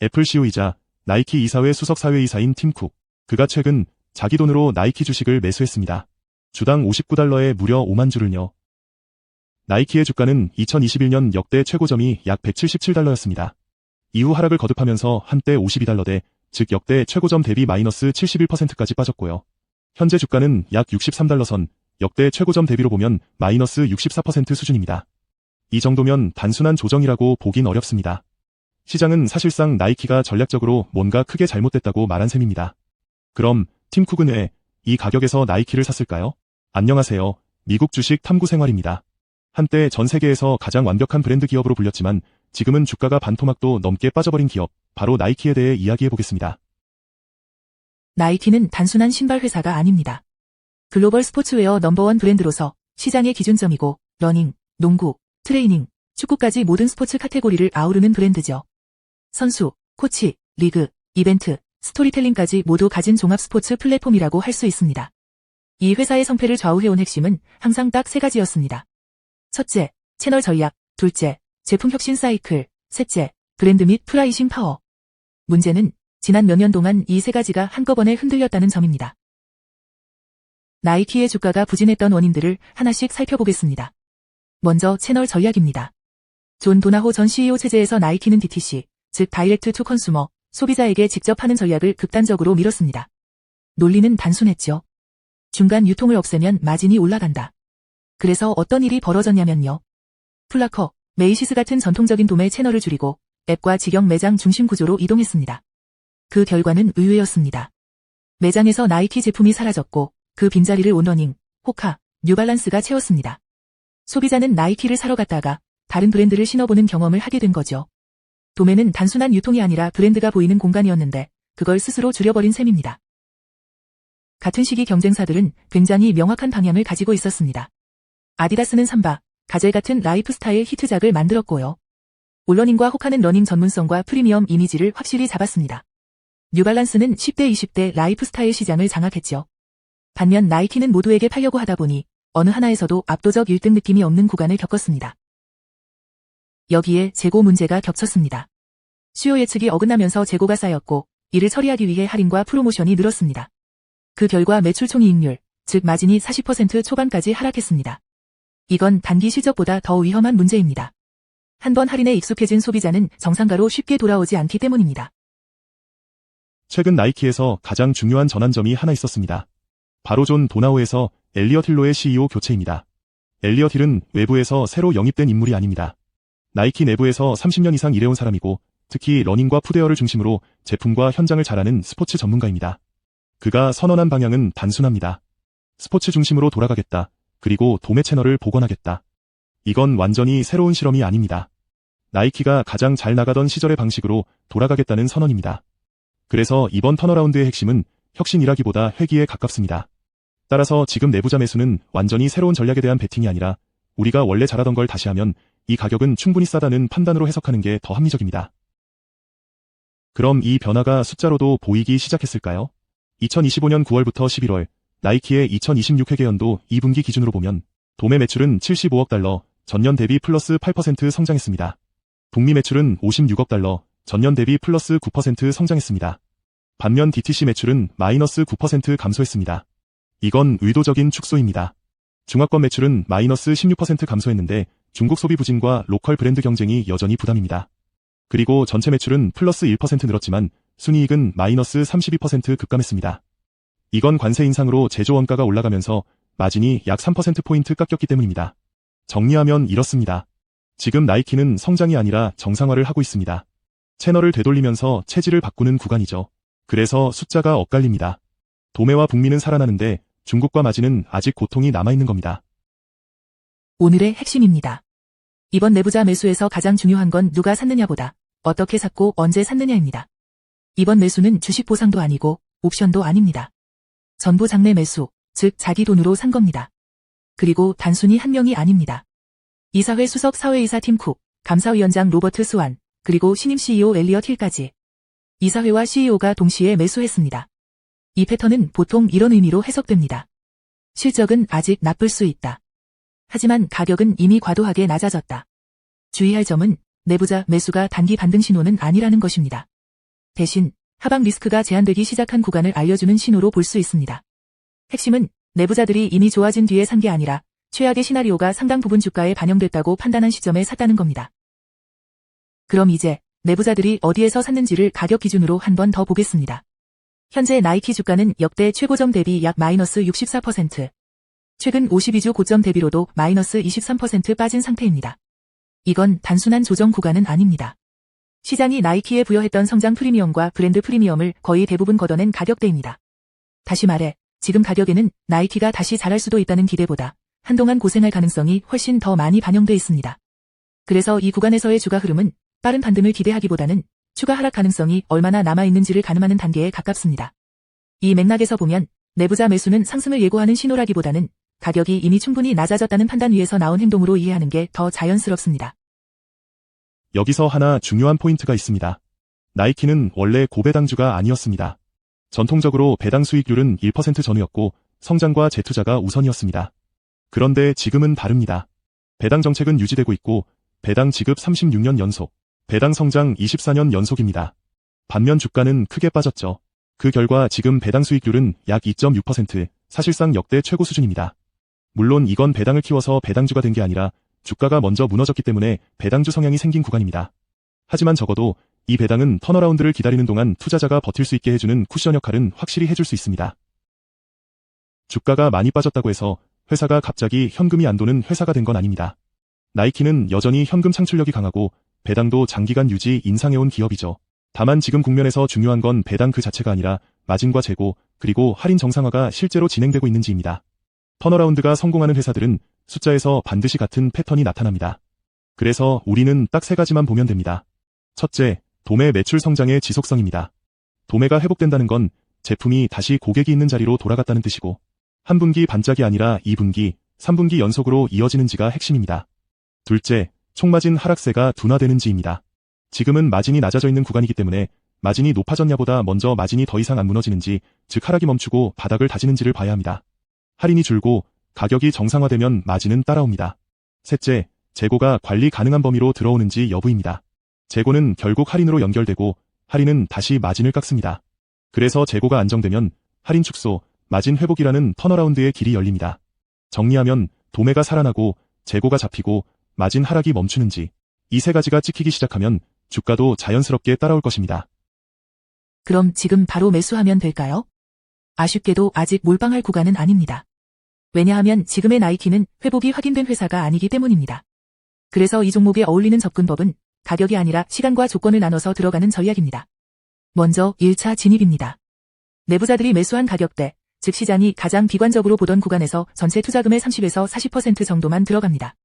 애플 CEO이자 나이키 이사회 수석 사회이사인 팀 쿡. 그가 최근 자기 돈으로 나이키 주식을 매수했습니다. 주당 $59에 무려 5만 주를요. 나이키의 주가는 2021년 역대 최고점이 약 $177였습니다. 이후 하락을 거듭하면서 한때 $52대, 즉 역대 최고점 대비 마이너스 71%까지 빠졌고요. 현재 주가는 약 $63 선, 역대 최고점 대비로 보면 마이너스 64% 수준입니다. 이 정도면 단순한 조정이라고 보긴 어렵습니다. 시장은 사실상 나이키가 전략적으로 뭔가 크게 잘못됐다고 말한 셈입니다. 그럼 팀 쿡은 왜 이 가격에서 나이키를 샀을까요? 안녕하세요. 미국 주식 탐구 생활입니다. 한때 전 세계에서 가장 완벽한 브랜드 기업으로 불렸지만 지금은 주가가 반토막도 넘게 빠져버린 기업, 바로 나이키에 대해 이야기해보겠습니다. 나이키는 단순한 신발 회사가 아닙니다. 글로벌 스포츠웨어 넘버원 브랜드로서 시장의 기준점이고 러닝, 농구, 트레이닝, 축구까지 모든 스포츠 카테고리를 아우르는 브랜드죠. 선수, 코치, 리그, 이벤트, 스토리텔링까지 모두 가진 종합 스포츠 플랫폼이라고 할 수 있습니다. 이 회사의 성패를 좌우해온 핵심은 항상 딱 세 가지였습니다. 첫째, 채널 전략. 둘째, 제품 혁신 사이클. 셋째, 브랜드 및 프라이싱 파워. 문제는 지난 몇 년 동안 이 세 가지가 한꺼번에 흔들렸다는 점입니다. 나이키의 주가가 부진했던 원인들을 하나씩 살펴보겠습니다. 먼저 채널 전략입니다. 존 도나호 전 CEO 체제에서 나이키는 DTC, 즉 다이렉트 투 컨슈머, 소비자에게 직접 하는 전략을 극단적으로 밀었습니다. 논리는 단순했죠. 중간 유통을 없애면 마진이 올라간다. 그래서 어떤 일이 벌어졌냐면요. 플라커, 메이시스 같은 전통적인 도매 채널을 줄이고 앱과 직영 매장 중심 구조로 이동했습니다. 그 결과는 의외였습니다. 매장에서 나이키 제품이 사라졌고 그 빈자리를 온러닝, 호카, 뉴발란스가 채웠습니다. 소비자는 나이키를 사러 갔다가 다른 브랜드를 신어보는 경험을 하게 된 거죠. 도매는 단순한 유통이 아니라 브랜드가 보이는 공간이었는데 그걸 스스로 줄여버린 셈입니다. 같은 시기 경쟁사들은 굉장히 명확한 방향을 가지고 있었습니다. 아디다스는 삼바, 가젤 같은 라이프스타일 히트작을 만들었고요. 올러닝과 호카는 러닝 전문성과 프리미엄 이미지를 확실히 잡았습니다. 뉴발란스는 10대 20대 라이프스타일 시장을 장악했죠. 반면 나이키는 모두에게 팔려고 하다 보니 어느 하나에서도 압도적 1등 느낌이 없는 구간을 겪었습니다. 여기에 재고 문제가 겹쳤습니다. 수요 예측이 어긋나면서 재고가 쌓였고 이를 처리하기 위해 할인과 프로모션이 늘었습니다. 그 결과 매출 총이익률, 즉 마진이 40% 초반까지 하락했습니다. 이건 단기 실적보다 더 위험한 문제입니다. 한번 할인에 익숙해진 소비자는 정상가로 쉽게 돌아오지 않기 때문입니다. 최근 나이키에서 가장 중요한 전환점이 하나 있었습니다. 바로 존 도나호에서 엘리엇 힐로의 CEO 교체입니다. 엘리엇 힐은 외부에서 새로 영입된 인물이 아닙니다. 나이키 내부에서 30년 이상 일해온 사람이고 특히 러닝과 푸드웨어를 중심으로 제품과 현장을 잘 아는 스포츠 전문가입니다. 그가 선언한 방향은 단순합니다. 스포츠 중심으로 돌아가겠다. 그리고 도매 채널을 복원하겠다. 이건 완전히 새로운 실험이 아닙니다. 나이키가 가장 잘 나가던 시절의 방식으로 돌아가겠다는 선언입니다. 그래서 이번 턴어라운드의 핵심은 혁신이라기보다 회귀에 가깝습니다. 따라서 지금 내부자 매수는 완전히 새로운 전략에 대한 베팅이 아니라 우리가 원래 잘하던 걸 다시 하면 이 가격은 충분히 싸다는 판단으로 해석하는 게 더 합리적입니다. 그럼 이 변화가 숫자로도 보이기 시작했을까요? 2025년 9월부터 11월, 나이키의 2026 회계연도 2분기 기준으로 보면 도매 매출은 $75억, 전년 대비 플러스 8% 성장했습니다. 북미 매출은 $56억, 전년 대비 플러스 9% 성장했습니다. 반면 DTC 매출은 마이너스 9% 감소했습니다. 이건 의도적인 축소입니다. 중화권 매출은 마이너스 16% 감소했는데 중국 소비 부진과 로컬 브랜드 경쟁이 여전히 부담입니다. 그리고 전체 매출은 플러스 1% 늘었지만 순이익은 마이너스 32% 급감했습니다. 이건 관세 인상으로 제조 원가가 올라가면서 마진이 약 3%포인트 깎였기 때문입니다. 정리하면 이렇습니다. 지금 나이키는 성장이 아니라 정상화를 하고 있습니다. 채널을 되돌리면서 체질을 바꾸는 구간이죠. 그래서 숫자가 엇갈립니다. 도매와 북미는 살아나는데 중국과 마진은 아직 고통이 남아있는 겁니다. 오늘의 핵심입니다. 이번 내부자 매수에서 가장 중요한 건 누가 샀느냐보다 어떻게 샀고 언제 샀느냐입니다. 이번 매수는 주식 보상도 아니고 옵션도 아닙니다. 전부 장내 매수, 즉 자기 돈으로 산 겁니다. 그리고 단순히 한 명이 아닙니다. 이사회 수석 사회이사 팀 쿡, 감사위원장 로버트 스완, 그리고 신임 CEO 엘리엇 힐까지. 이사회와 CEO가 동시에 매수했습니다. 이 패턴은 보통 이런 의미로 해석됩니다. 실적은 아직 나쁠 수 있다. 하지만 가격은 이미 과도하게 낮아졌다. 주의할 점은 내부자 매수가 단기 반등 신호는 아니라는 것입니다. 대신 하방 리스크가 제한되기 시작한 구간을 알려주는 신호로 볼 수 있습니다. 핵심은 내부자들이 이미 좋아진 뒤에 산 게 아니라 최악의 시나리오가 상당 부분 주가에 반영됐다고 판단한 시점에 샀다는 겁니다. 그럼 이제 내부자들이 어디에서 샀는지를 가격 기준으로 한 번 더 보겠습니다. 현재 나이키 주가는 역대 최고점 대비 약 마이너스 64%, 최근 52주 고점 대비로도 마이너스 23% 빠진 상태입니다. 이건 단순한 조정 구간은 아닙니다. 시장이 나이키에 부여했던 성장 프리미엄과 브랜드 프리미엄을 거의 대부분 걷어낸 가격대입니다. 다시 말해, 지금 가격에는 나이키가 다시 잘할 수도 있다는 기대보다 한동안 고생할 가능성이 훨씬 더 많이 반영돼 있습니다. 그래서 이 구간에서의 주가 흐름은 빠른 반등을 기대하기보다는 추가 하락 가능성이 얼마나 남아있는지를 가늠하는 단계에 가깝습니다. 이 맥락에서 보면 내부자 매수는 상승을 예고하는 신호라기보다는 가격이 이미 충분히 낮아졌다는 판단 위에서 나온 행동으로 이해하는 게 더 자연스럽습니다. 여기서 하나 중요한 포인트가 있습니다. 나이키는 원래 고배당주가 아니었습니다. 전통적으로 배당 수익률은 1% 전후였고 성장과 재투자가 우선이었습니다. 그런데 지금은 다릅니다. 배당 정책은 유지되고 있고 배당 지급 36년 연속, 배당 성장 24년 연속입니다. 반면 주가는 크게 빠졌죠. 그 결과 지금 배당 수익률은 약 2.6%, 사실상 역대 최고 수준입니다. 물론 이건 배당을 키워서 배당주가 된 게 아니라 주가가 먼저 무너졌기 때문에 배당주 성향이 생긴 구간입니다. 하지만 적어도 이 배당은 턴어라운드를 기다리는 동안 투자자가 버틸 수 있게 해주는 쿠션 역할은 확실히 해줄 수 있습니다. 주가가 많이 빠졌다고 해서 회사가 갑자기 현금이 안 도는 회사가 된 건 아닙니다. 나이키는 여전히 현금 창출력이 강하고 배당도 장기간 유지 인상해온 기업이죠. 다만 지금 국면에서 중요한 건 배당 그 자체가 아니라 마진과 재고, 그리고 할인 정상화가 실제로 진행되고 있는지입니다. 턴어라운드가 성공하는 회사들은 숫자에서 반드시 같은 패턴이 나타납니다. 그래서 우리는 딱 3가지만 보면 됩니다. 첫째, 도매 매출 성장의 지속성입니다. 도매가 회복된다는 건 제품이 다시 고객이 있는 자리로 돌아갔다는 뜻이고, 한 분기 반짝이 아니라 2분기, 3분기 연속으로 이어지는지가 핵심입니다. 둘째, 총마진 하락세가 둔화되는지입니다. 지금은 마진이 낮아져 있는 구간이기 때문에 마진이 높아졌냐보다 먼저 마진이 더 이상 안 무너지는지, 즉 하락이 멈추고 바닥을 다지는지를 봐야 합니다. 할인이 줄고 가격이 정상화되면 마진은 따라옵니다. 셋째, 재고가 관리 가능한 범위로 들어오는지 여부입니다. 재고는 결국 할인으로 연결되고 할인은 다시 마진을 깎습니다. 그래서 재고가 안정되면 할인 축소, 마진 회복이라는 턴어라운드의 길이 열립니다. 정리하면 도매가 살아나고 재고가 잡히고 마진 하락이 멈추는지, 이 3가지가 찍히기 시작하면 주가도 자연스럽게 따라올 것입니다. 그럼 지금 바로 매수하면 될까요? 아쉽게도 아직 몰빵할 구간은 아닙니다. 왜냐하면 지금의 나이키는 회복이 확인된 회사가 아니기 때문입니다. 그래서 이 종목에 어울리는 접근법은 가격이 아니라 시간과 조건을 나눠서 들어가는 전략입니다. 먼저 1차 진입입니다. 내부자들이 매수한 가격대, 즉 시장이 가장 비관적으로 보던 구간에서 전체 투자금의 30에서 40% 정도만 들어갑니다.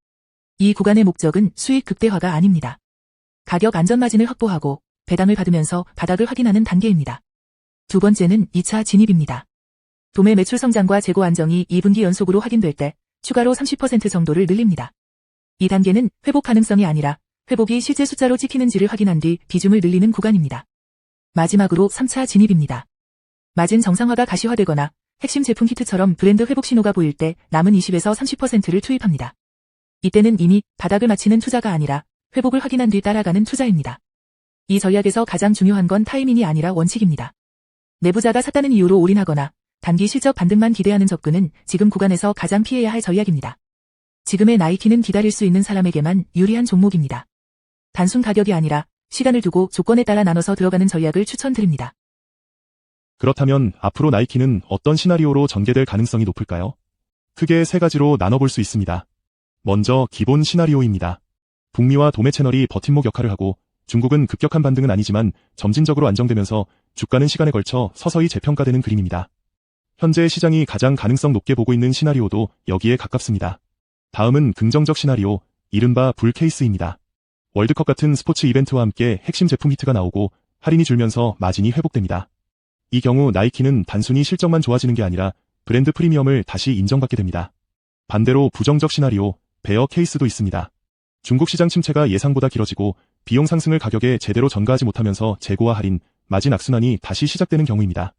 이 구간의 목적은 수익 극대화가 아닙니다. 가격 안전 마진을 확보하고 배당을 받으면서 바닥을 확인하는 단계입니다. 두 번째는 2차 진입입니다. 도매 매출 성장과 재고 안정이 2분기 연속으로 확인될 때 추가로 30% 정도를 늘립니다. 이 단계는 회복 가능성이 아니라 회복이 실제 숫자로 찍히는지를 확인한 뒤 비중을 늘리는 구간입니다. 마지막으로 3차 진입입니다. 마진 정상화가 가시화되거나 핵심 제품 히트처럼 브랜드 회복 신호가 보일 때 남은 20에서 30%를 투입합니다. 이때는 이미 바닥을 맞히는 투자가 아니라 회복을 확인한 뒤 따라가는 투자입니다. 이 전략에서 가장 중요한 건 타이밍이 아니라 원칙입니다. 내부자가 샀다는 이유로 올인하거나 단기 실적 반등만 기대하는 접근은 지금 구간에서 가장 피해야 할 전략입니다. 지금의 나이키는 기다릴 수 있는 사람에게만 유리한 종목입니다. 단순 가격이 아니라 시간을 두고 조건에 따라 나눠서 들어가는 전략을 추천드립니다. 그렇다면 앞으로 나이키는 어떤 시나리오로 전개될 가능성이 높을까요? 크게 3가지로 나눠볼 수 있습니다. 먼저 기본 시나리오입니다. 북미와 도매 채널이 버팀목 역할을 하고 중국은 급격한 반등은 아니지만 점진적으로 안정되면서 주가는 시간에 걸쳐 서서히 재평가되는 그림입니다. 현재 시장이 가장 가능성 높게 보고 있는 시나리오도 여기에 가깝습니다. 다음은 긍정적 시나리오, 이른바 불 케이스입니다. 월드컵 같은 스포츠 이벤트와 함께 핵심 제품 히트가 나오고 할인이 줄면서 마진이 회복됩니다. 이 경우 나이키는 단순히 실적만 좋아지는 게 아니라 브랜드 프리미엄을 다시 인정받게 됩니다. 반대로 부정적 시나리오, 베어 케이스도 있습니다. 중국 시장 침체가 예상보다 길어지고 비용 상승을 가격에 제대로 전가하지 못하면서 재고와 할인, 마진 악순환이 다시 시작되는 경우입니다.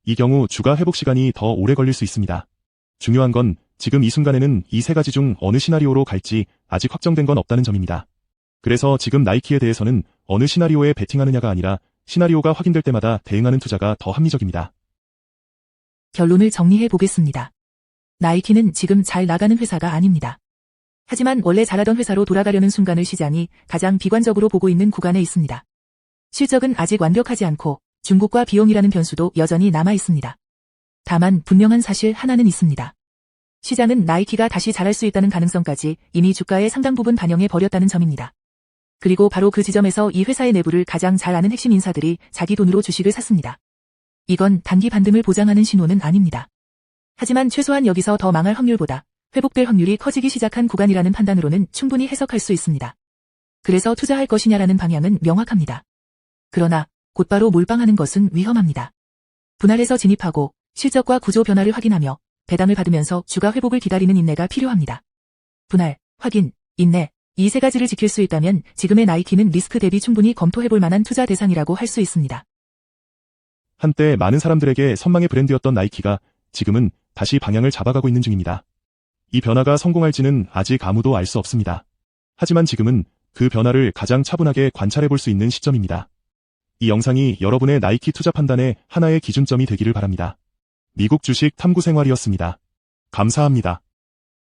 이 경우 주가 회복 시간이 더 오래 걸릴 수 있습니다. 중요한 건 지금 이 순간에는 이 3가지 중 어느 시나리오로 갈지 아직 확정된 건 없다는 점입니다. 그래서 지금 나이키에 대해서는 어느 시나리오에 베팅하느냐가 아니라 시나리오가 확인될 때마다 대응하는 투자가 더 합리적입니다. 결론을 정리해 보겠습니다. 나이키는 지금 잘 나가는 회사가 아닙니다. 하지만 원래 잘하던 회사로 돌아가려는 순간을 시장이 가장 비관적으로 보고 있는 구간에 있습니다. 실적은 아직 완벽하지 않고 중국과 비용이라는 변수도 여전히 남아 있습니다. 다만 분명한 사실 하나는 있습니다. 시장은 나이키가 다시 잘할 수 있다는 가능성까지 이미 주가의 상당 부분 반영해 버렸다는 점입니다. 그리고 바로 그 지점에서 이 회사의 내부를 가장 잘 아는 핵심 인사들이 자기 돈으로 주식을 샀습니다. 이건 단기 반등을 보장하는 신호는 아닙니다. 하지만 최소한 여기서 더 망할 확률보다 회복될 확률이 커지기 시작한 구간이라는 판단으로는 충분히 해석할 수 있습니다. 그래서 투자할 것이냐라는 방향은 명확합니다. 그러나 곧바로 몰빵하는 것은 위험합니다. 분할해서 진입하고 실적과 구조 변화를 확인하며 배당을 받으면서 주가 회복을 기다리는 인내가 필요합니다. 분할, 확인, 인내, 이 세 가지를 지킬 수 있다면 지금의 나이키는 리스크 대비 충분히 검토해볼 만한 투자 대상이라고 할 수 있습니다. 한때 많은 사람들에게 선망의 브랜드였던 나이키가 지금은 다시 방향을 잡아가고 있는 중입니다. 이 변화가 성공할지는 아직 아무도 알 수 없습니다. 하지만 지금은 그 변화를 가장 차분하게 관찰해볼 수 있는 시점입니다. 이 영상이 여러분의 나이키 투자 판단의 하나의 기준점이 되기를 바랍니다. 미국 주식 탐구 생활이었습니다. 감사합니다.